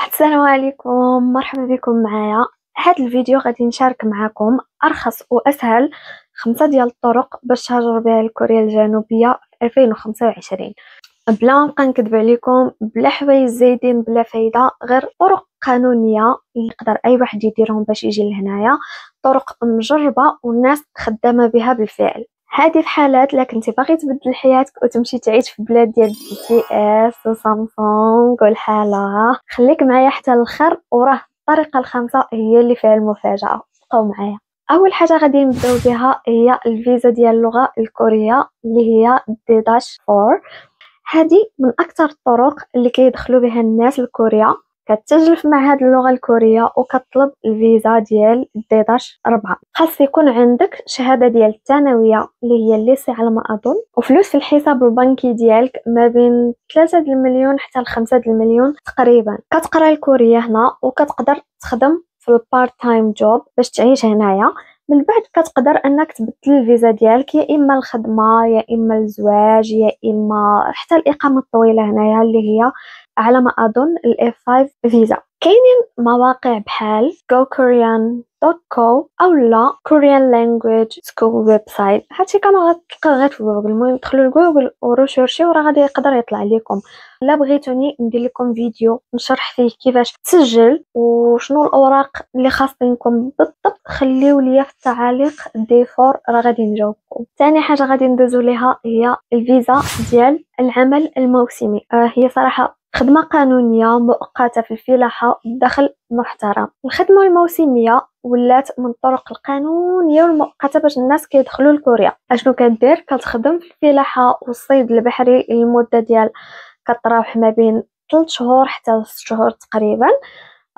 السلام عليكم، مرحبا بكم معايا. هذا الفيديو غادي نشارك معكم ارخص واسهل 5 ديال الطرق باش تهاجروا بها لكوريا الجنوبيه في 2025 بلا ما نبقى نكذب عليكم، بلا حوايج زايدين بلا فايده، غير طرق قانونيه اللي يقدر اي واحد يديرهم باش يجي لهنايا، طرق مجربه والناس خدامه بها بالفعل. هذه في حالات الا كنتي باغي تبدل حياتك وتمشي تعيش في بلاد ديال بي اس وسامسونج والحاله. خليك معايا حتى الاخر، وراه الطريقه الخامسه هي اللي فيها المفاجاه. بقاو معايا. اول حاجه غادي نبداو بها هي الفيزا ديال اللغه الكوريه اللي هي D-4. هذه من اكثر الطرق اللي كيدخلوا بها الناس لكوريا. كتسجل في معهد اللغه الكوريه وكتطلب الفيزا ديال D-4. خاص يكون عندك شهاده ديال الثانويه اللي هي الليسي على ما اظن، وفلوس في الحساب البنكي ديالك ما بين 3 المليون حتى ل 5 المليون تقريبا. كتقرا الكوريه هنا وكتقدر تخدم في البارت تايم جوب باش تعيش هنايا. من بعد كتقدر انك تبدل الفيزا ديالك، يا اما الخدمه يا اما الزواج يا اما حتى الاقامه الطويله هنايا اللي هي على ما اظن الاف 5 فيزا. كاينين مواقع بحال gokorean.co او لا Korean Language School ويب سايت. هادشي كانوا غتلقاو غير في جوجل. المهم دخلوا لجوجل وروشيرشي وراه غادي يقدر يطلع لكم. لا بغيتوني ندير لكم فيديو نشرح فيه كيفاش تسجل وشنو الاوراق اللي خاصينكم بالضبط، خليو ليا في التعاليق D-4 راه غادي نجاوبكم. ثاني حاجه غادي ندوزو ليها هي الفيزا ديال العمل الموسمي. هي صراحه خدمة قانونية مؤقتة في الفلاحة بدخل محترم. الخدمة الموسمية ولات من الطرق القانونية والمؤقتة باش الناس كيدخلوا لكوريا. اشنو كدير؟ كتخدم في الفلاحة والصيد البحري لمدة ديال كتراوح ما بين 3 شهور حتى 6 شهور تقريبا.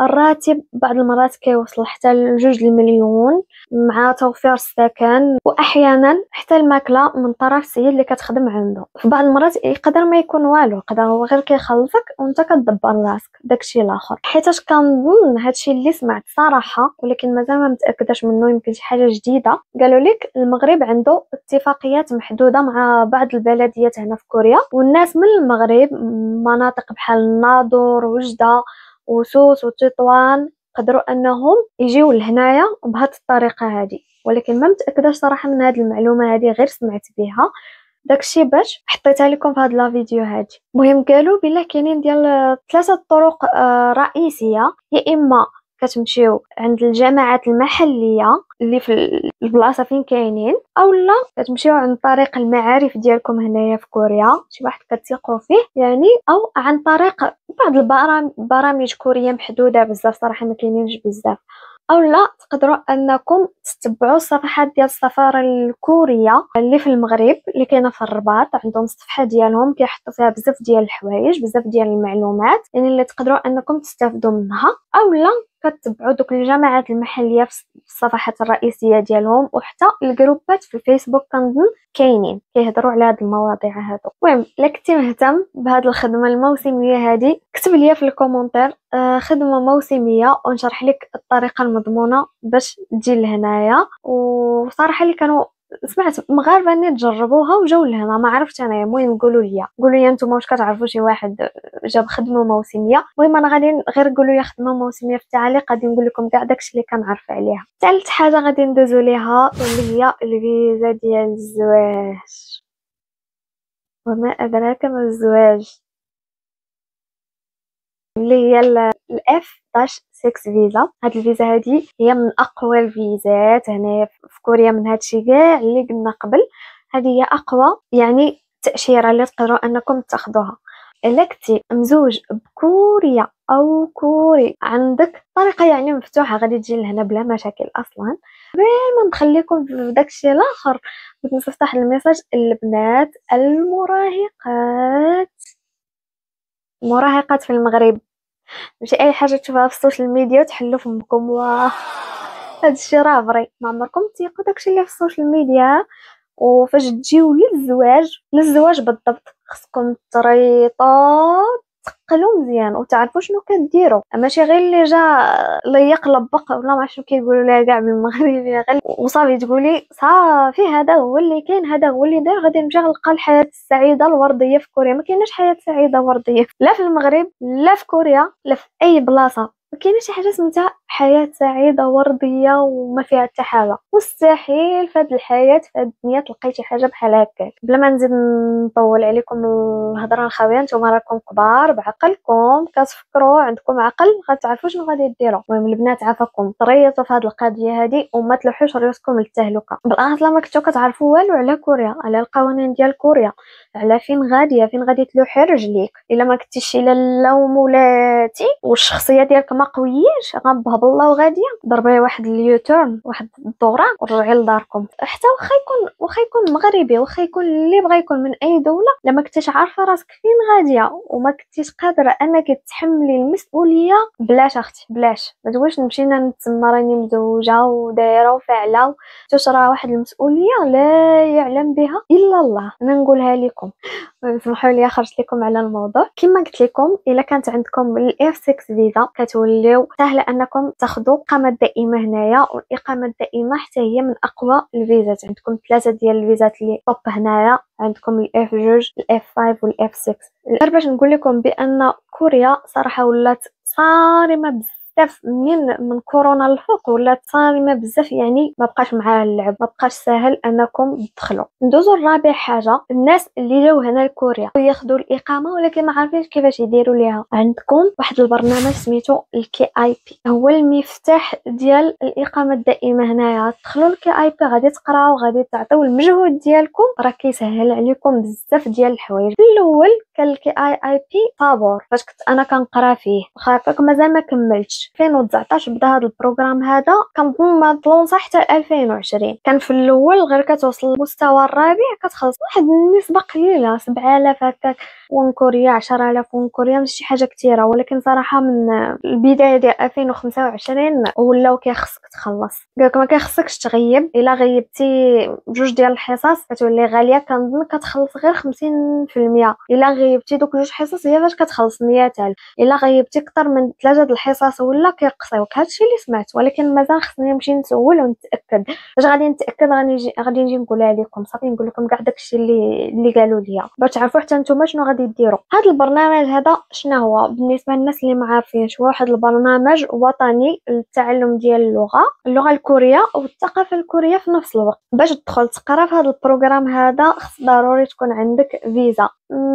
الراتب بعض المرات كيوصل حتى ل2 المليون مع توفير السكن واحيانا حتى الماكله من طرف السيد اللي كتخدم عنده. في بعض المرات يقدر ما يكون والو، يقدر هو غير كيخلصك وانت كتدبر راسك. داكشي الاخر حيتاش كنظن هادشي اللي سمعت صراحه، ولكن مازال ما متاكداش منه، يمكن شي حاجه جديده. قالوا لك المغرب عنده اتفاقيات محدوده مع بعض البلديات هنا في كوريا، والناس من المغرب مناطق بحال الناظور وجده وسوس وتطوان قدروا انهم يجيو لهنايا بهذه الطريقه هذه، ولكن ما متاكده صراحه من هذه المعلومه هذه، غير سمعت بها. داكشي باش حطيتها لكم في هذا لا فيديو هذه. المهم قالوا بلا كاينين ديال 3 طرق رئيسيه. يا اما كتمشيو عند الجامعات المحليه اللي في البلاصه فين كاينين، او لا كتمشيو عن طريق المعارف ديالكم هنايا في كوريا، شي واحد كتثقوا فيه يعني، او عن طريق بعض البرامج كوريه محدوده بزاف صراحه، ما كاينينش بزاف. او لا تقدروا انكم تتبعوا الصفحات ديال السفاره الكوريه اللي في المغرب اللي كاينه في الرباط. عندهم الصفحه ديالهم كيحطوا فيها بزاف ديال الحوايج، بزاف ديال المعلومات يعني اللي تقدروا انكم تستافدوا منها. او لا كتبعوا دوك الجماعات المحليه في الصفحات الرئيسيه ديالهم، وحتى الجروبات في الفيسبوك كنظن كاينين كيهضروا على هاد المواضيع هادو. المهم الا كنتي مهتم بهاد الخدمه الموسميه هادي اكتب لي في الكومونتير خدمه موسميه ونشرح لك الطريقه المضمونه باش تجي لهنايا. وصراحه اللي كانوا سمعت مغاربه اللي تجربوها وجاو لهنا، ما عرفت انايا. المهم قولوا لي انتم واش كتعرفوا شي واحد جاب خدمه موسميه. المهم انا غادي غير قولوا لي خدمه موسميه في التعليق، غادي نقول لكم كاع داكشي اللي كنعرف عليها. ثالث حاجه غادي ندوزو ليها واللي هي الفيزا ديال الزواج. وما ادراك ما الزواج، اللي هي الاف 6 فيزا. هاد الفيزا هادي هي من اقوى الفيزات هنا في كوريا. من هادشي كاع اللي قلنا قبل، هذه هي اقوى يعني تاشيره اللي تقدروا انكم تاخذوها. الا كنتي مزوج بكوريا او كوري عندك طريقه يعني مفتوحه غادي تجي لهنا بلا مشاكل اصلا. قبل ما نخليكم في داكشي الاخر بغيت نفتح الميساج البنات المراهقات في المغرب. ماشي اي حاجه تشوفها في السوشيال ميديا وتحلوا فمكم. واه هذا الشيء راه فري، ما عمركم تيقوا داكشي اللي في السوشيال ميديا. وفاش تجيو للزواج بالضبط خصكم تريطوا تقلوا مزيان وتعرفوا شنو كديروا، ماشي غير اللي جا اللي يقلب بق ولا ما شنو كيقولوا لها كاع بالمغربي غير وصافي تقولي صافي هذا هو اللي كاين، هذا هو اللي داير، غادي نمشي نلقى الحياه السعيده الورديه في كوريا. ما كايناش حياه سعيده ورديه لا في المغرب لا في كوريا لا في اي بلاصه. ما كايناش شي حاجه سميتها حياه سعيده ورديه وما فيها حتى حاجه. مستحيل في هذه الحياه في هذه الدنيا تلقاي شي حاجه بحال هكا. بلا ما نزيد نطول عليكم الهضره الخاويه، نتوما راكم كبار بعقلكم كتفكروا عندكم عقل غتعرفوا شنو غادي ديروا. المهم البنات عافاكم طريتوا في هذه القضيه هذه وما تلوحوش راسكم للتهلكه. بالاخص لما كنتو كتعرفوا والو على كوريا، على القوانين ديال كوريا، على فين غاديه فين غادي تلوحي رجليك. الا ما كنتيش الا اللوم ولاتي والشخصيه ديالك ما قوياش غنبهب الله وغاديه ضربي واحد اليوتورن واحد الدوران ورجعي لداركم. حتى واخا يكون مغربي واخا يكون اللي بغى يكون من اي دوله، لما كنتيش عارفه راسك فين غاديه وما كنتيش قادره انك تحملي المسؤوليه، بلاش اختي بلاش. ما تقولش مشينا نتسمى راني مزوجه ودايره وفاعله تشرى واحد المسؤوليه لا يعلم بها الا الله. انا نقولها لكم، اسمحوا لي خرجت لكم على الموضوع. كما قلت لكم الا كانت عندكم الاف 6 فيزا كتوليو سهل انكم تاخذوا اقامه دائمه هنايا. والاقامه الدائمه حتى هي من اقوى الفيزات. عندكم 3 ديال الفيزات اللي توب هنايا، عندكم الاف 2 الاف 5 والاف 6. غير باش نقول لكم بان كوريا صراحه ولات صارمه بزاف من كورونا الفوق، ولات صارمه بزاف، يعني ما بقاش معاها اللعب، ما بقاش سهل انكم تدخلوا. ندوزو لرابع حاجه، الناس اللي جاو هنا لكوريا وياخذوا الاقامه ولكن ما عارفينش كيفاش يديروا ليها. عندكم واحد البرنامج سميتو الكي اي بي، هو المفتاح ديال الاقامه الدائمه هنايا. تدخلوا الكي اي بي غادي تقراو غادي تعطيو المجهود ديالكم، راه كيسهل عليكم بزاف ديال الحوايج. في الاول كان الكي اي بي فابور فاش كنت انا كنقرا فيه، واخا مازال ما كملتش. 2019 بدا هذا البروغرام هذا، كنظن ما طلونش حتى 2020. كان في الاول غير كتوصل للمستوى الرابع كتخلص واحد النسبه قليله 7000 هكاك ون كوريا 10000 ون كوريا، ماشي شي حاجه كثيره. ولكن صراحه من البدايه ديال 2025 ولاو كيخصك تخلص، قالك ما كيخصكش تغيب. الا غيبتي بجوج ديال الحصص كتولي غاليه، كنظن كتخلص غير 50%. الا غيبتي دوك جوج حصص هي فاش كتخلص 100000. الا غيبتي اكثر من 3 د الحصص ولا كيقصيوك. هادشي اللي سمعت، ولكن مازال خصني نمشي نسول ونتاكد. فاش غادي نتاكد غادي نجي نقولها لكم. صافي نقول لكم كاع داكشي اللي قالوا لي باش تعرفوا حتى نتوما شنو غادي ديروا. هذا البرنامج هذا شنو هو بالنسبه للناس اللي ما عارفينش؟ هو واحد البرنامج وطني للتعلم ديال اللغه الكوريه والثقافه الكوريه في نفس الوقت. باش تدخل تقرا في هذا البروغرام هذا خص ضروري تكون عندك فيزا.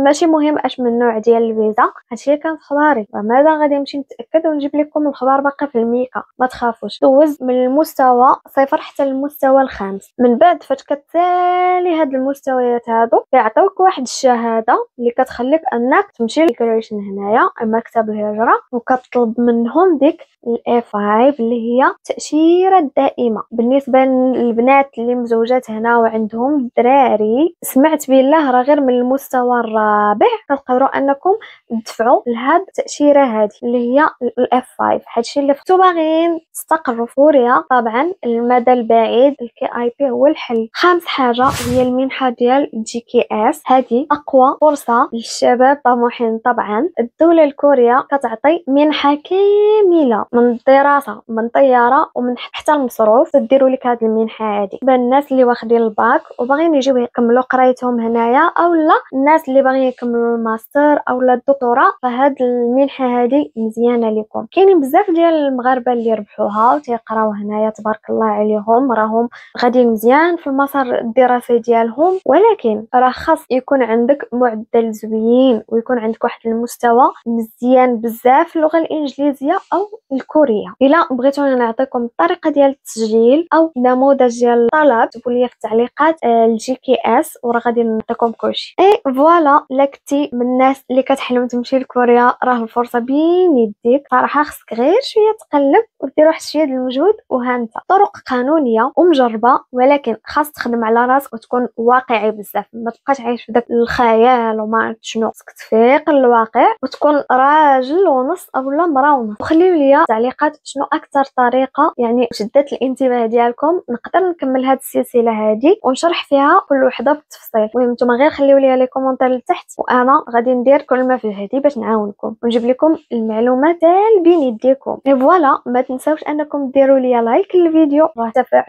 ماشي مهم اش من نوع ديال الفيزا، هادشي كان في خباري. فماذا غادي نمشي نتاكد ونجيب لكم الخبار باقي في الميكا. ما تخافوش، دوز من المستوى 0 حتى المستوى الخامس. من بعد فاش كتسالي هاد المستويات هادو كيعطيوك واحد الشهاده اللي كتخليك انك تمشي للكريشن هنايا مكتب الهجره، وكتطلب منهم ديك الاف 5 اللي هي التاشيره الدائمه. بالنسبه للبنات اللي مزوجات هنا وعندهم الدراري، سمعت بالله راه غير من المستوى الرابع كتقدروا انكم تدفعوا لهاد التاشيره هذه اللي هي الاف 5. هادشي اللي فتو باغيين تستقروا في كوريا. طبعا المدى البعيد الكي اي بي هو الحل. خامس حاجه هي المنحه ديال جي كي اس. هذه اقوى فرصه للشباب طموحين. طبعا الدوله الكوريه كتعطي منحه كامله من الدراسه من طياره ومن حتى المصروف تديروا لك هذه المنحه هذه. بين الناس اللي واخدين الباك وباغيين يجيو يكملوا قرايتهم هنايا، اولا الناس اللي باغيين يكملوا الماستر اولا الدكتوراه، فهاد المنحه هذه مزيانه لكم. كاينين بزاف ديال المغاربه اللي ربحوها وتيقراو هنايا تبارك الله عليهم، راهم غاديين مزيان في المسار الدراسي ديالهم. ولكن راه خاص يكون عندك معدل زوين ويكون عندك واحد المستوى مزيان بزاف في اللغه الانجليزيه او الكوريه. الا بغيتونا نعطيكم الطريقه ديال التسجيل او نموذج ديال الطلب اكتبوا لي في التعليقات الجي كي اس وراه غادي نعطيكم كلشي. اي فوالا، لكتي من الناس اللي كتحلم تمشي لكوريا راه الفرصه بين يديك. صراحه خصك غير شويه تقلب ودير واحد شويه ديال المجهود وهانت. طرق قانونيه ومجربه، ولكن خاص تخدم على راسك وتكون واقعي بزاف. ما تبقاش عايش في داك الخيال وما عرفت شنو. خصك تفيق للواقع وتكون راجل ونص اولا مرا ونص. وخليو لي تعليقات شنو اكثر طريقه يعني شدت الانتباه ديالكم نقدر نكمل هذه السلسله هذه ونشرح فيها كل وحده بالتفصيل. المهم نتوما غير خليو لي كومونتير الاسفل لتحت، وانا غادي ندير كل ما في جهدي باش نعاونكم ونجيب لكم المعلومات تاع بين يديكم. فوالا ما تنساوش انكم ديروا لي لايك للفيديو، راه تفاعليات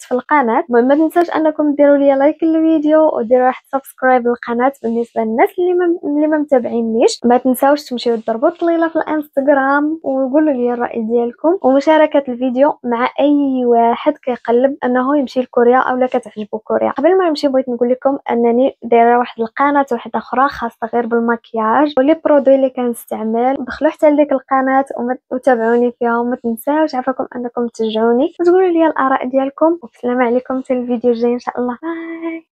في القناه. ما تنساوش انكم ديروا لي لايك للفيديو وديروا واحد سبسكرايب للقناه بالنسبه للناس اللي ما متابعينيش. ما تنساوش تمشيو تضربوا طليله في الانستغرام وقولوا لي الراي ديالكم، ومشاركه الفيديو مع اي واحد كيقلب انه يمشي لكوريا اولا كتعجبو كوريا. قبل ما نمشي بغيت نقول لكم انني دايره واحد القناه واحده اخرى خاصه غير بالمكياج ولي برودوي اللي كنستعمل، دخلوا حتى لديك القناه وتابعوني فيها. وما تنساوش عفاكم انكم تشجعوني وتقولوا لي الاراء ديالكم. والسلام عليكم، حتى الفيديو الجاي ان شاء الله. باي.